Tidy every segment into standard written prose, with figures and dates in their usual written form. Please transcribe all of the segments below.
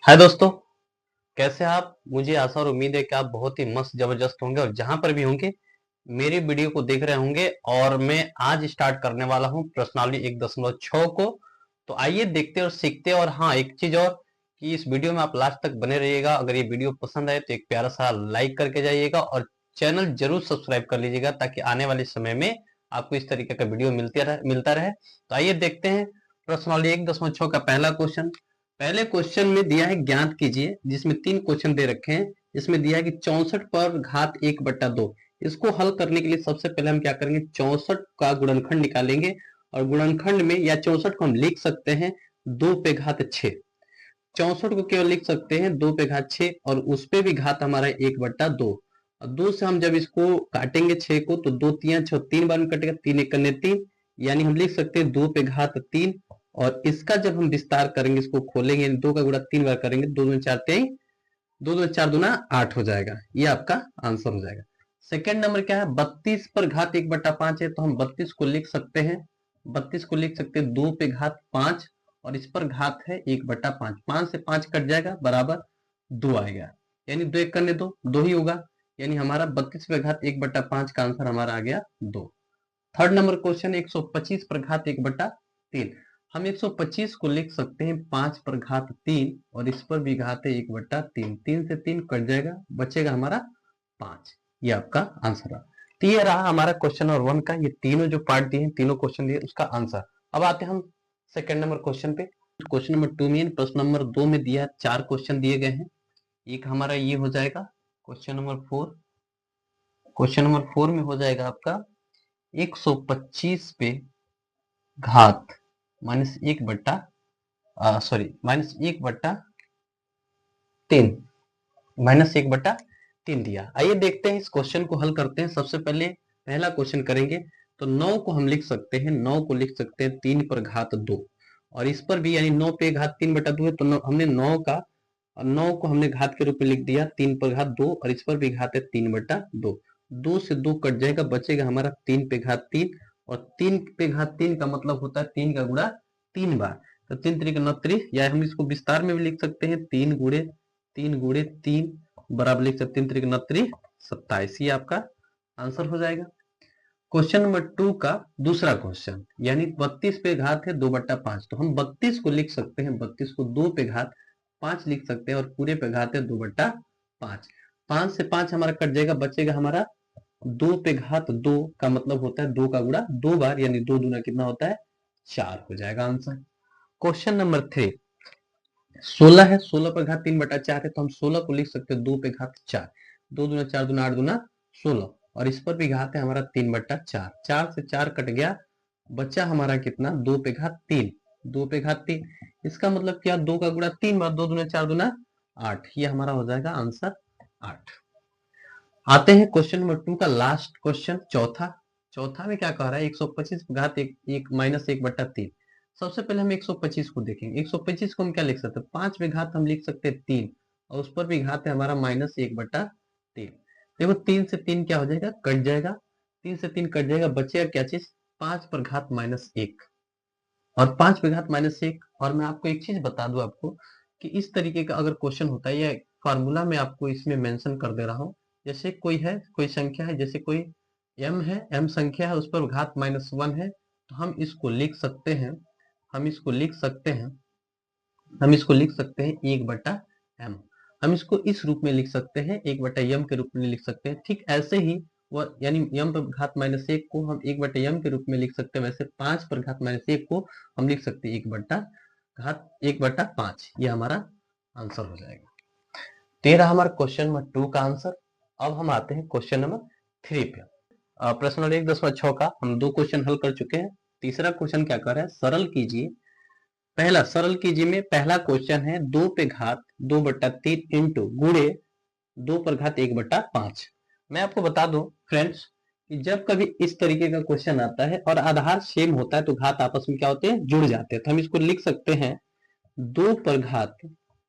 हाय दोस्तों, कैसे हैं आप? मुझे आशा और उम्मीद है कि आप बहुत ही मस्त जबरदस्त होंगे और जहां पर भी होंगे मेरी वीडियो को देख रहे होंगे। और मैं आज स्टार्ट करने वाला हूं प्रश्नावली 1.6 को। तो आइए देखते और सीखते। और हाँ, एक चीज और कि इस वीडियो में आप लास्ट तक बने रहिएगा। अगर ये वीडियो पसंद आए तो एक प्यारा सा लाइक करके जाइएगा और चैनल जरूर सब्सक्राइब कर लीजिएगा ताकि आने वाले समय में आपको इस तरीके का वीडियो मिलता रहे। तो आइए देखते हैं प्रश्नावली 1.6 का पहला क्वेश्चन। पहले क्वेश्चन में दिया है ज्ञात कीजिए, जिसमें 3 क्वेश्चन दे रखे हैं। इसमें दिया है कि 64 पर घात 1/2। इसको हल करने के लिए सबसे पहले हम क्या करेंगे, 64 का गुणनखंड निकालेंगे। और गुणनखंड में या 64 को हम लिख सकते हैं 2 पे घात 6। 64 को केवल लिख सकते हैं 2 पे घात 6 और उस पे भी घात हमारा 1/2। और 2 से हम जब इसको काटेंगे 6 को तो 2 तियां 6, 3 बार में कटेगा, 3 एक करने 3, यानी हम लिख सकते हैं 2 पे घात 3। और इसका जब हम विस्तार करेंगे, इसको खोलेंगे, 2 का गुणा 3 बार करेंगे, 2 दूनी 4 तेई, 2 दूनी 4 दूना 8 हो जाएगा। ये आपका आंसर हो जाएगा। सेकेंड नंबर क्या है, 32 पर घात 1/5 है तो हम 32 को लिख सकते हैं, 32 को लिख सकते हैं 2 पे घात 5 और इस पर घात है 1/5। 5 से 5 कट जाएगा, बराबर 2 आएगा, यानी 2 एक करने 2, 2 ही होगा। यानी हमारा 32 पे घात 1/5 का आंसर हमारा आ गया 2। थर्ड नंबर क्वेश्चन, 125 पर घात 1/3। हम 125 को लिख सकते हैं 5 पर घात 3 और इस पर भी घात है 1/3। 3 से 3 कट जाएगा, बचेगा हमारा 5। ये आपका आंसर रहा। तो ये रहा हमारा क्वेश्चन नंबर 1 का। ये तीनों जो पार्ट दिए हैं, तीनों क्वेश्चन दिए, उसका आंसर। अब आते हैं हम सेकंड नंबर क्वेश्चन पे। क्वेश्चन नंबर 2 में, प्रश्न नंबर 2 में दिया 4 क्वेश्चन दिए गए हैं। एक हमारा ये हो जाएगा क्वेश्चन नंबर 4। क्वेश्चन नंबर 4 में हो जाएगा आपका 125 पे घात -1/3, -1/3 दिया। आइए देखते हैं, इस क्वेश्चन को हल करते हैं। सबसे पहले पहला क्वेश्चन करेंगे तो 9 को हम लिख सकते हैं, 9 को लिख सकते हैं 3 पर घात 2 और इस पर भी, यानी 9 पे घात 3/2 है तो हमने 9 को हमने घात के रूप में लिख दिया 3 पर घात 2 और इस पर भी घात है 3/2। 2 से 2 कट जाएगा, बचेगा हमारा 3 पे घात 3 और 3 पे घात 3 का मतलब होता है 3 का गुणा 3 बार। तो 3 3 29, या हम इसको विस्तार में भी लिख सकते हैं 3 गुणे 3 बराबर लिख सकते हैं 3 29 27। ये आपका आंसर हो जाएगा। क्वेश्चन नंबर 2 का दूसरा क्वेश्चन, यानी 32 पे घात है 2/5 तो हम 32 को लिख सकते हैं, 32 को 2 पे घात 5 लिख सकते हैं और पूरे पे घात है 2/5। 5 से 5 हमारा कट जाएगा, बचेगा हमारा 2 पे घात 2 का मतलब होता है 2 का गुणा 2 बार, यानी 2 दूना कितना होता है 4 हो जाएगा आंसर। क्वेश्चन नंबर 3, 16 है, 16 पर घात 3/4 है तो हम 16 को लिख सकते हैं 2 पे घात 4, 2 दूना 4 दूना 8 दूना 16 और इस पर भी घात है हमारा 3/4। 4 से 4 कट गया, बचा हमारा कितना 2 पे घात 3, 2 पे घात 3। इसका मतलब क्या, 2 का गुणा 3 बार, 2 दूना 4 दूना 8। ये हमारा हो जाएगा आंसर 8। आते हैं क्वेश्चन नंबर 2 का लास्ट क्वेश्चन, चौथा। चौथा में क्या कह रहा है, 125 घात 1 -1/3। सबसे पहले हम 125 को देखेंगे। 125 को हम क्या लिख सकते हैं, 5 में घात हम लिख सकते हैं 3 और उस पर भी घात है हमारा -1/3। देखो 3 से 3 क्या हो जाएगा, कट जाएगा, 3 से 3 कट जाएगा, बचेगा क्या चीज, 5 पर घात -1 और 5 पे घात -1। और मैं आपको एक चीज बता दूं आपको कि इस तरीके का अगर क्वेश्चन होता है, या फार्मूला मैं आपको इसमें मेंशन कर दे रहा हूँ। जैसे कोई है, कोई संख्या है, जैसे कोई m है, m संख्या है, उस पर घात -1 है तो हम इसको लिख सकते हैं, हम इसको लिख सकते हैं, हम इसको लिख सकते हैं 1/m। हम इसको इस रूप में लिख सकते हैं, 1/m के रूप में लिख सकते हैं। ठीक ऐसे ही वह, यानी m पर घात -1 को हम 1/m के रूप में लिख सकते हैं, वैसे 5 पर घात -1 को हम लिख सकते हैं 1/5। ये हमारा आंसर हो जाएगा। तेरह हमारा क्वेश्चन नंबर 2 का आंसर। अब हम आते हैं क्वेश्चन नंबर 3 पे। प्रश्न नंबर 1.6 का हम 2 क्वेश्चन हल कर चुके हैं। तीसरा क्वेश्चन क्या कर रहा है, सरल कीजिए। पहला सरल कीजिए में पहला क्वेश्चन है 2 पे घात 2/3 इंटू गुणे 2 पर घात 1/5। मैं आपको बता दूं फ्रेंड्स कि जब कभी इस तरीके का क्वेश्चन आता है और आधार सेम होता है तो घात आपस में क्या होते हैं, जुड़ जाते हैं। तो हम इसको लिख सकते हैं 2 पर घात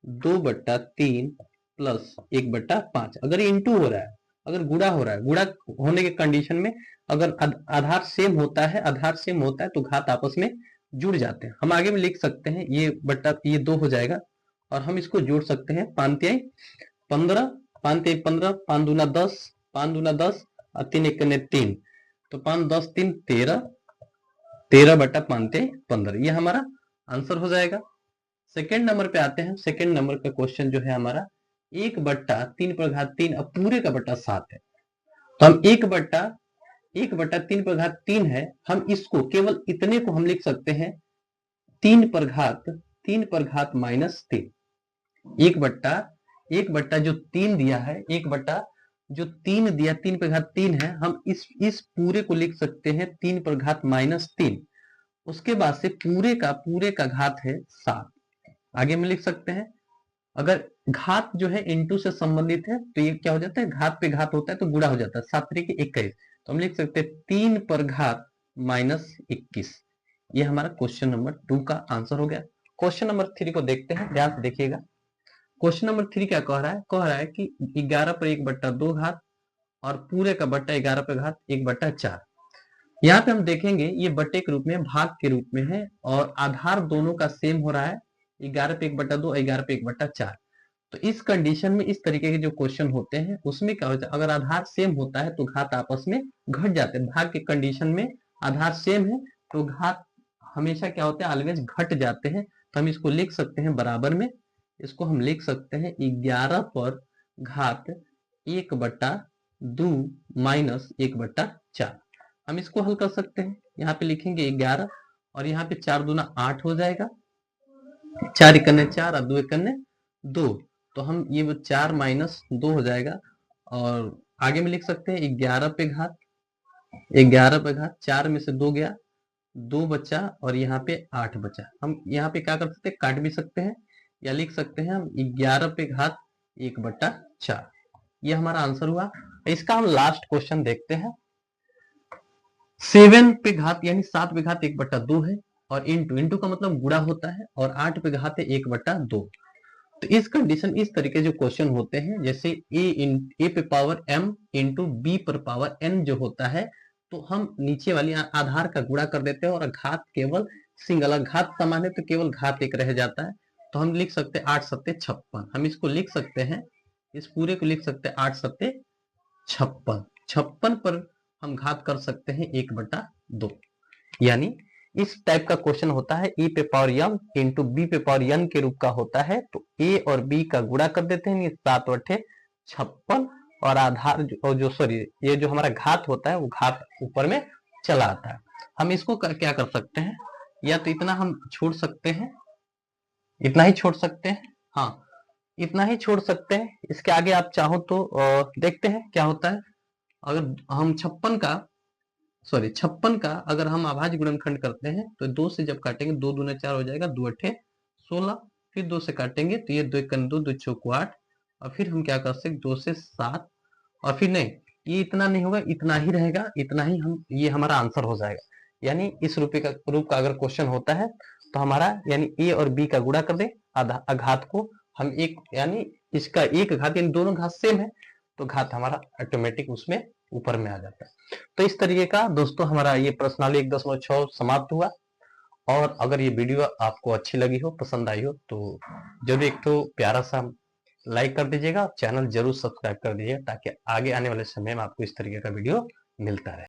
2/3 प्लस 1/5। अगर ये इंटू हो रहा है, अगर गुणा हो रहा है, गुणा होने के कंडीशन में अगर आधार सेम होता है, आधार सेम होता है तो घात आपस में जुड़ जाते हैं। हम आगे में लिख सकते हैं ये बट्टा ये 2 हो जाएगा और हम इसको जोड़ सकते हैं। 5 तिहाई 15, 5 तिहाई 15, 5 दूना 10, 5 दूना 10 और 3 एकने 3, तो 5 10 3 13, 13 बटा 5 तिहाई 15, ये हमारा आंसर हो जाएगा। सेकेंड नंबर पे आते हैं। सेकेंड नंबर का क्वेश्चन जो है हमारा 1/3/3 अब पूरे का बटा 7 है, तो हम 1/3/3 है, हम इसको केवल इतने को हम लिख सकते हैं 3 पर घात -3। 1/1 जो 3 दिया है, 1/3 दिया, 3 पर घात 3 है, हम इस पूरे को लिख सकते हैं 3 पर घात -3। उसके बाद से पूरे का घात है 7। आगे में लिख सकते हैं, अगर घात जो है इनटू से संबंधित है तो ये क्या हो जाता है, घात पे घात होता है तो गुणा हो जाता है, 7 3 21, तो हम लिख सकते हैं 3 पर घात -21। ये हमारा क्वेश्चन नंबर 2 का आंसर हो गया। क्वेश्चन नंबर 3 को देखते हैं, ध्यान से देखिएगा। क्वेश्चन नंबर 3 क्या कह रहा है कि 11 पर 1/2 घात और पूरे का बट्टा 11 पर घात 1/4। यहाँ पे हम देखेंगे ये बट्टे के रूप में, भाग के रूप में है और आधार दोनों का सेम हो रहा है, 11 पे 1/2 और 11 पे 1/4। तो इस कंडीशन में इस तरीके के जो क्वेश्चन होते हैं उसमें क्या होता है, अगर आधार सेम होता है तो घात आपस में घट जाते हैं। भाग के कंडीशन में आधार सेम है तो घात हमेशा क्या होते हैं, ऑलवेज घट जाते हैं। तो हम इसको लिख सकते हैं बराबर में, इसको हम लिख सकते हैं 11 पर घात 1/2 माइनस 1/4। हम इसको हल कर सकते हैं, यहाँ पे लिखेंगे 11 और यहाँ पे 4 दूना 8 हो जाएगा, 4 एकने 4 और 2 एकने 2, तो हम ये 4 - 2 हो जाएगा। और आगे में लिख सकते हैं 11 पे घात 4 में से 2 गया, 2 बचा और यहाँ पे 8 बचा। हम यहाँ पे क्या कर सकते हैं, काट भी सकते हैं या लिख सकते हैं हम 11 पे घात 1/4। ये हमारा आंसर हुआ। इसका हम लास्ट क्वेश्चन देखते हैं। 7 पे घात यानी 7 पे घात 1/2 है और इंटू का मतलब गुणा होता है और 8 पे घात है 1/2। तो इस कंडीशन, इस तरीके जो क्वेश्चन होते हैं, जैसे ए पे पावर m इंटू बी पर पावर n जो होता है, तो हम नीचे वाली आधार का गुणा कर देते हैं और घात केवल सिंगल, घात समान है तो केवल घात एक रह जाता है। तो हम लिख सकते हैं 8 सत्ते 56। हम इसको लिख सकते हैं, इस पूरे को लिख सकते हैं 8 सत्ते 56। 56 पर हम घात कर सकते हैं 1/2, यानी इस टाइप का क्वेश्चन होता है। ए पे पावर m इंटू बी पे पावर n के रूप का होता है, तो ए और बी का गुणा कर देते हैं, 7/56 और आधार जो सॉरी ये जो हमारा घात होता है वो घात ऊपर में चला आता है। हम इसको क्या कर सकते हैं, या तो इतना हम छोड़ सकते हैं, इतना ही छोड़ सकते हैं, हाँ इतना ही छोड़ सकते हैं। इसके आगे आप चाहो तो देखते हैं क्या होता है। अगर हम 56 का अगर हम अभाज्य गुणनखंड करते हैं तो 2 से जब काटेंगे 2 दूना 4 हो जाएगा, 2 अठे 16, फिर 2 से काटेंगे तो ये 2 एकन 2, 2 चौक 8 और फिर हम क्या कर सकते 2 से 7 और फिर नहीं, ये इतना नहीं होगा, इतना ही रहेगा, इतना ही हम, ये हमारा आंसर हो जाएगा। यानी इस रूप का अगर क्वेश्चन होता है तो हमारा यानी ए और बी का गुणा कर दे, घात को हम एक, यानी इसका एक घात यानी दोनों घात सेम है तो घात हमारा ऑटोमेटिक उसमें ऊपर में आ जाता है। तो इस तरीके का दोस्तों हमारा ये प्रश्नावली 1.6 समाप्त हुआ। और अगर ये वीडियो आपको अच्छी लगी हो, पसंद आई हो, तो जरूर एक तो प्यारा सा लाइक कर दीजिएगा, चैनल जरूर सब्सक्राइब कर दीजिएगा ताकि आगे आने वाले समय में आपको इस तरीके का वीडियो मिलता रहे।